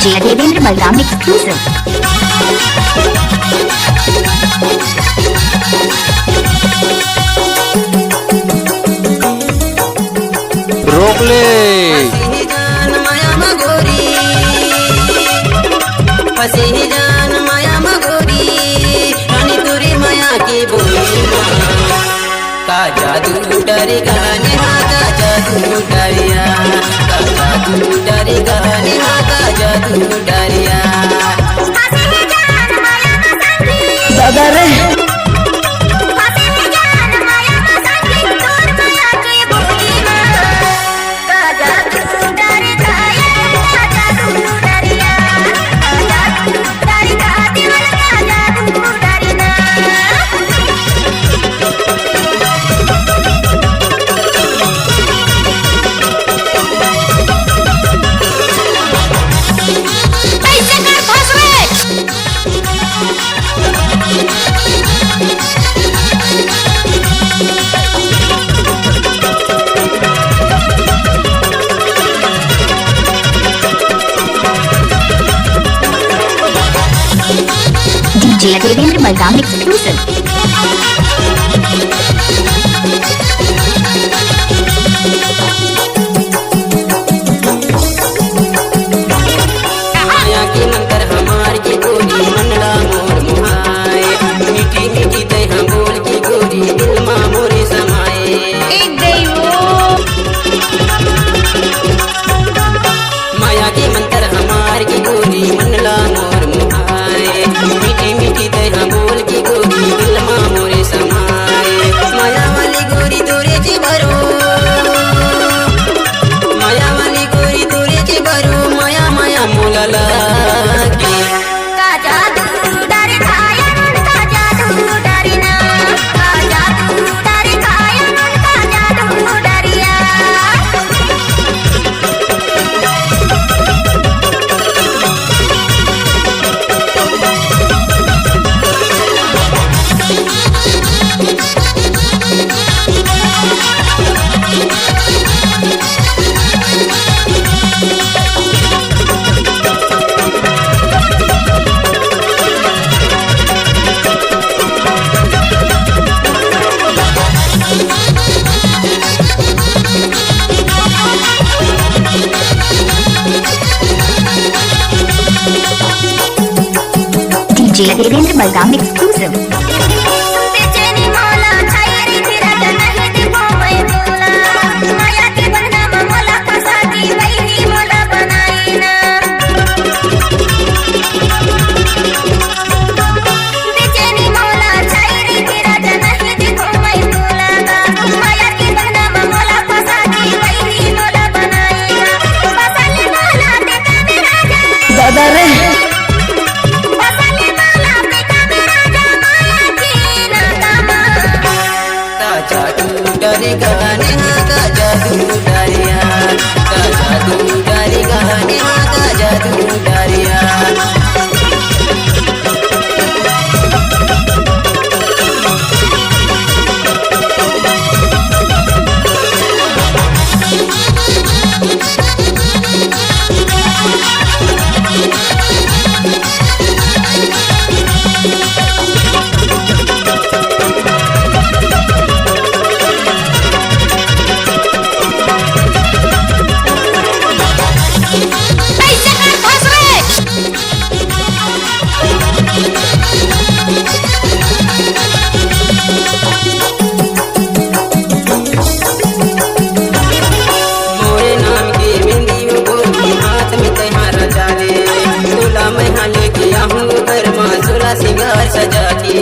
DJ Devendra Balram exclusive. रोक ले जान माया मगोरी, फंसी जान माया मगोरी, रानी तुरी माया की बोली का जादू डरी गाने का जादू डरिया, का जादू डरी गाने का जादू डरिया। दादा रे DJ Devendra Balram exclusive. माया की मंतर हमार की गोरी मनला मोर मुहाए, मीठी मीठी ते हम बोल की गोरी दिल मा मोरे समाए। माया की मंतर हमार की गोरी मनला मोर मुहाए, मीठी मीठी ते हम बोल की गोरी दिल मा मोरे समाए। माया वाली गोरी तोरे जी भरो, माया वाली गोरी तोरे जी भरो, माया माया मोला लागे। DJ Devendra Balram exclusive. दादा रे जादू डरी गाने का जादू डरिया, का जादू डरी गाने का जादू डरिया। मोरे नाम की बिंदी गोरी हाथ में तुम्हारा जाले, दूल्हा मैं लेके आऊँ घर माँ सुला सिंगार सजा के।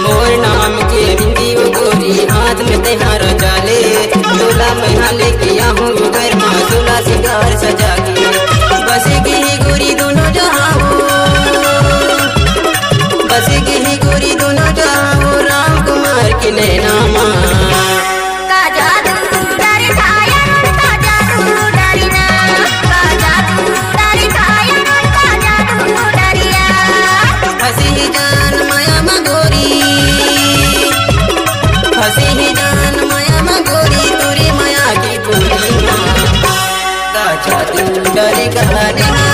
मोर नाम के बिंदी गोरी हाथ में तुम्हारा जाले, दूल्हा मैं लेके आऊँ घर माँ सुला सिंगार सजा के। बस की गोरी दोनों जहाँ हो, बस की गोरी दोनों जहाँ हो, राम कुमार की नैना माँ। फंसी जान माया मगोरी, फंसी जान माया मगोरी, तुरी माया की पूरी डरे कहने